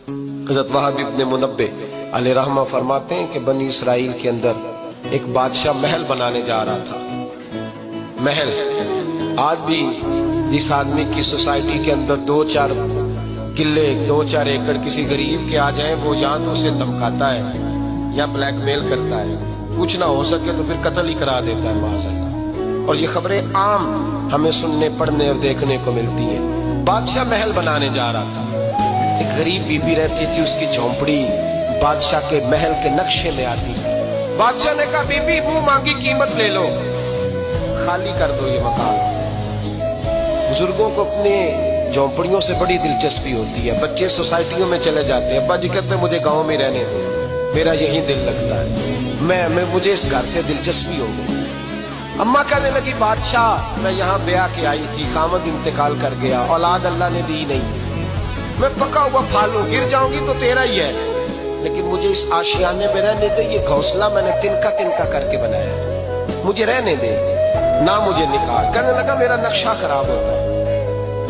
हज़रत वहाब इब्न मुनब्बे अलैहि रहमा फरमाते हैं कि बनी इसराइल के अंदर एक बादशाह महल बनाने जा रहा था। महल आज भी जिस आदमी की सोसाइटी के अंदर 2-4 किले 2-4 एकड़ किसी गरीब के आ जाए, वो या तो उसे धमकाता है या ब्लैकमेल करता है, कुछ ना हो सके तो फिर कत्ल ही करा देता है माज़अल्लाह। और ये खबरें आम हमें सुनने पढ़ने और देखने को मिलती हैं। बादशाह महल बनाने जा रहा था, एक गरीब बीबी रहती थी, उसकी झोंपड़ी बादशाह के महल के नक्शे में आती। बादशाह ने कहा बीबी मुंह मांगी कीमत ले लो, खाली कर दो ये मकान। बुजुर्गों को अपने झोंपड़ियों से बड़ी दिलचस्पी होती है। बच्चे सोसाइटियों में चले जाते हैं, अब्बा जी कहते हैं मुझे गांव में रहने दो, मेरा यही दिल लगता है, मुझे इस घर से दिलचस्पी हो गई। अम्मा कहने लगी बादशाह मैं यहाँ ब्याह के आई थी, खामद इंतकाल कर गया, औलाद अल्लाह ने दी नहीं, मैं पका हुआ फालू, गिर जाऊंगी तो तेरा ही है, लेकिन मुझे इस आशियाने में रहने दे, ये घोंसला मैंने तिनका तिनका करके बनाया, मुझे रहने दे, ना मुझे निकाल। कहने लगा मेरा नक्शा खराब होता है।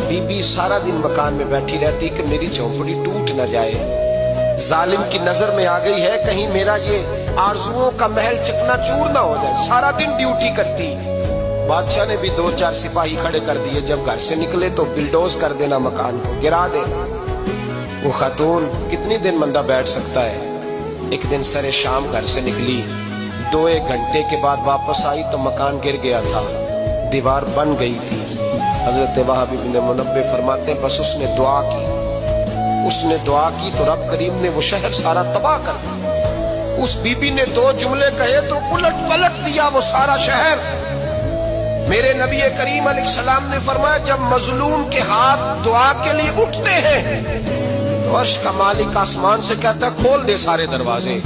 बीबी सारा दिन मकान में बैठी रहती कि मेरी झोंपड़ी टूट न जाए, जालिम की नजर में आ गई है, कहीं मेरा ये आरजुओं का महल चकनाचूर ना हो जाए, सारा दिन ड्यूटी करती। बादशाह ने भी 2-4 सिपाही खड़े कर दिए, जब घर से निकले तो बिल्डोज कर देना, मकान को गिरा देना। वो खातून कितनी दिन बंदा बैठ सकता है। एक दिन सरे शाम घर से निकली, 2-1 घंटे के बाद वापस आई तो मकान गिर गया था, दीवार बन गई थी। हजरत वहाब इब्न मुनब्बे फरमाते हैं बस उसने दुआ की तो रब करीम ने वो शहर सारा तबाह कर दिया। उस बीबी ने 2 जुमले कहे तो उलट पलट दिया वो सारा शहर। मेरे नबी करीम अलैहिस्सलाम ने फरमाया जब मजलूम के हाथ दुआ के लिए उठते हैं तो अर्श का मालिक आसमान से कहता है खोल दे सारे दरवाजे,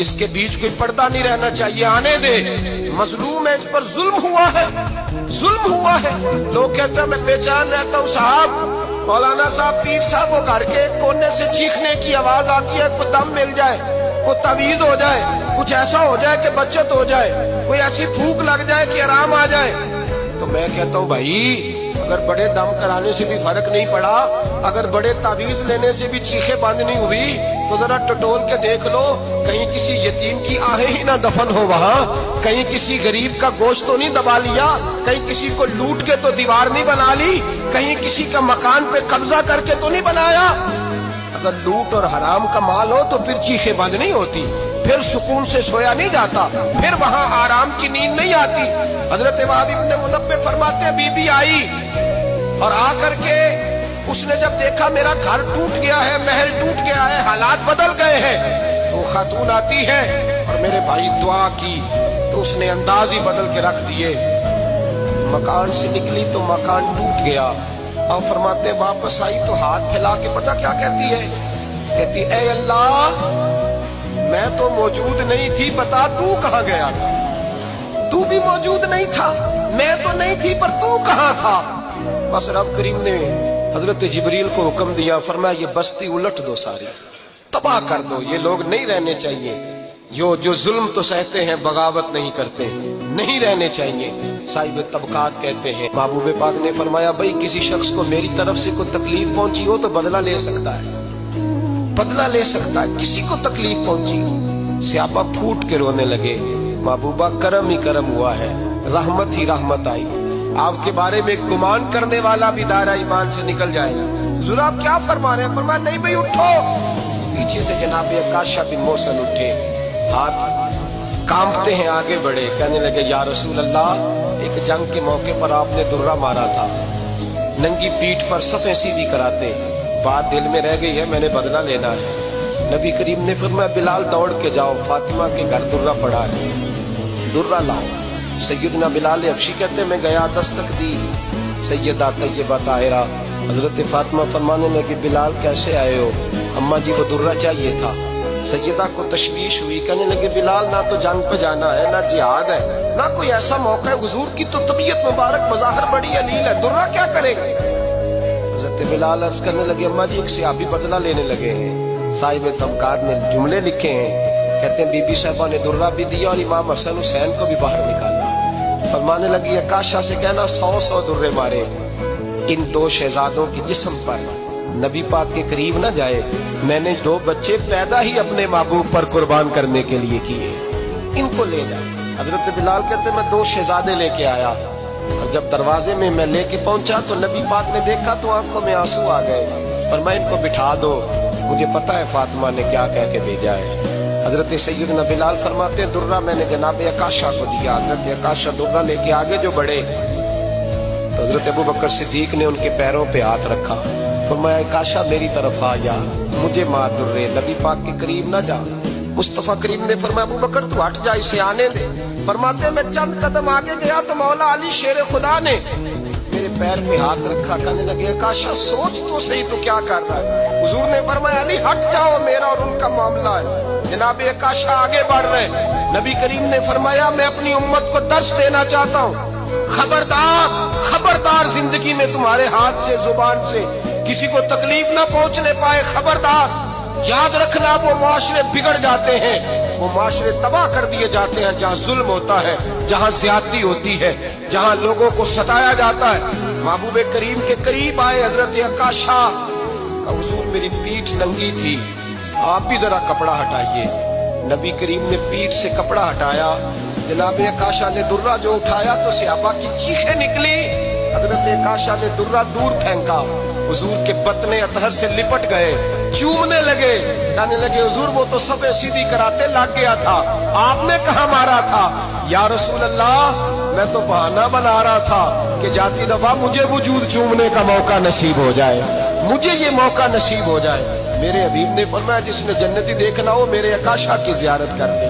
इसके बीच कोई पर्दा नहीं रहना चाहिए, आने दे, मजलूम है, इस पर जुल्म हुआ है। लोग कहते हैं मैं बेचैन रहता हूँ साहब, मौलाना साहब पीर साहब वो घर के कोने से चीखने की आवाज आती है, कोई दम मिल जाए, कोई तवीज हो जाए, कुछ ऐसा हो जाए कि बचत हो जाए, कोई ऐसी फूंक लग जाए कि आराम आ जाए। तो मैं कहता हूँ भाई अगर बड़े दम कराने से भी फर्क नहीं पड़ा, अगर बड़े तावीज लेने से भी चीखें बंद नहीं हुई, तो जरा टटोल के देख लो, कहीं किसी यतीम की आहें ही ना दफन हो वहां, कहीं किसी गरीब का गोश्त तो नहीं दबा लिया, कहीं किसी को लूट के तो दीवार नहीं बना ली, कहीं किसी का मकान पे कब्जा करके तो नहीं बनाया। अगर लूट और हराम का माल हो तो फिर चीखें बंद नहीं होती, फिर सुकून से सोया नहीं जाता, फिर वहां आराम की नींद नहीं आती। हजरत वहाब इब्न मुनब्बे फरमाते हैं बीबी आई और आकर के उसने जब देखा मेरा घर टूट गया है, महल टूट गया है, हालात बदल गए हैं, तो वो खातून आती है और मेरे भाई दुआ की तो उसने अंदाज ही बदल के रख दिए। मकान से निकली तो मकान टूट गया और फरमाते वापस आई तो हाथ फैला के पता क्या कहती है, कहती ऐ अल्लाह मैं तो मौजूद नहीं थी, बता तू कहाँ गया था, तू भी मौजूद नहीं था, मैं तो नहीं थी पर तू कहाँ था। बस रब करीम ने हजरत जिब्रील को हुक्म दिया, फरमाया ये बस्ती उलट दो, सारी तबाह कर दो, ये लोग नहीं रहने चाहिए, जो जुल्म तो सहते हैं बगावत नहीं करते, नहीं रहने चाहिए। साहिब तबकात कहते हैं महबूब पाक ने फरमाया भाई किसी शख्स को मेरी तरफ से कोई तकलीफ पहुंची हो तो बदला ले सकता है, बदला ले सकता है। किसी को तकलीफ पहुंची, सियापा फूट के रोने लगे, महबूबा करम ही करम हुआ है, रहमत ही रहमत आई, आपके बारे में गुमान करने वाला भी दायरा ईमान से निकल जाएगा। हुजूर आप क्या फरमा रहे हैं? फरमाया नहीं भाई उठो। पीछे से जनाब काशा बिन मोहसन उठे, हाथ कांपते हैं, आगे बढ़े, कहने लगे या रसूल अल्लाह एक जंग के मौके पर आपने दुर्रा मारा था, नंगी पीठ पर सफ़ें सीधी कराते, बात दिल में रह गई है, मैंने बदला लेना है। नबी करीम ने फरमाया बिलाल दौड़ के जाओ, फातिमा के घर दुर्रा पड़ा है, दुर्रा लाओ। सैयदना बिलाल हबशी कहते मैं गया, दस्तक दी, सैयदा तैयबा ताहिरा हजरत फातिमा फरमाने लगी बिलाल कैसे आए हो? अम्मा जी वो दुर्रा चाहिए था। सैयदा को तशवीश हुई, कहने लगे बिलाल ना तो जंग पे जाना है, ना जिहाद है, ना कोई ऐसा मौका है, हुजूर की तो तबीयत मुबारक बज़ाहिर बड़ी अलील है, दुर्रा क्या करेंगे? हजरत बिलाल अर्ज करने लगे अम्मा जी एक सहाबी बदला लेने लगे हैं, साहिब तबकात ने जुमले लिखे हैं, कहते हैं बीबी साहबा ने दुर्रा भी दिया और इमाम हसन हुसैन को भी बाहर निकाला। फरमाने लगी काशा से कहना 100 दुर्रे मारे इन 2 शहजादों के जिस्म पर, नबी पाक के करीब ना जाए, میں نے 2 بچے پیدا ہی اپنے محبوب پر قربان کرنے کے لیے کیے، ان کو لے جا۔ حضرت بلال کہتے میں 2 شہزادے لے کے آیا، اور جب دروازے میں میں لے کے پہنچا تو نبی پاک نے دیکھا تو آنکھوں میں آنسو آ گئے۔ فرمایا ان کو بٹھا دو، مجھے پتا ہے فاطمہ نے کیا کہہ کے بھیجا ہے۔ حضرت سیدنا بلال فرماتے ہیں درہ میں نے جناب عکاشہ کو دیا۔ حضرت عکاشہ درہ لے کے آگے جو بڑھے تو حضرت ابوبکر صدیق نے ان کے پیروں پہ ہاتھ رکھا، فرمایا عکاشہ میری طرف آ جا، مجھے مار درے، نبی پاک کے قریب نہ جا۔ مصطفیٰ کریم نے فرمایا ابوبکر تو ہٹ جا، اسے آنے دے۔ فرماتے میں چند قدم آگے گیا تو مولا علی شیر خدا نے میرے پیر پہ ہاتھ رکھا، کہنے لگے عکاشہ سوچ تو صحیح تو کیا کر رہا ہے۔ حضور نے فرمایا علی ہٹ جاؤ، میرا اور ان کا معاملہ ہے۔ جناب عکاشہ آگے بڑھ رہے، نبی کریم نے فرمایا میں اپنی امت کو درس دینا چاہتا ہوں، خبردار خبردار زندگی میں تمہارے ہاتھ سے زبان سے کسی کو تکلیف نہ پہنچنے پائے، خبردار یاد رکھنا وہ معاشرے بگڑ جاتے ہیں، وہ معاشرے تباہ کر دیے جاتے ہیں جہاں ظلم ہوتا ہے، جہاں زیادتی ہوتی ہے، جہاں لوگوں کو ستایا جاتا ہے۔ محبوب کریم کے قریب آئے حضرت عکاشہ، حضور میری پیٹھ ننگی تھی، آپ بھی ذرا کپڑا ہٹائیے۔ نبی کریم نے پیٹھ سے کپڑا ہٹایا، جناب عکاشہ نے درہ جو اٹھایا تو صحابہ کی چیخیں نکلی۔ حضرت عکاشہ نے درہ دور پھینکا، حضور کے بطن اطہر سے لپٹ گئے، چومنے لگے، کہنے لگے حضور وہ تو صفے سیدھی کراتے لگ گیا تھا، آپ نے کہاں مارا تھا؟ یا رسول اللہ میں تو بہانہ بنا رہا تھا کہ جاتی دفعہ مجھے وجود چومنے کا موقع نصیب ہو جائے، مجھے یہ موقع نصیب ہو جائے۔ میرے حبیب نے فرمایا جس نے جنتی دیکھنا ہو میرے عکاشہ کی زیارت کر لے۔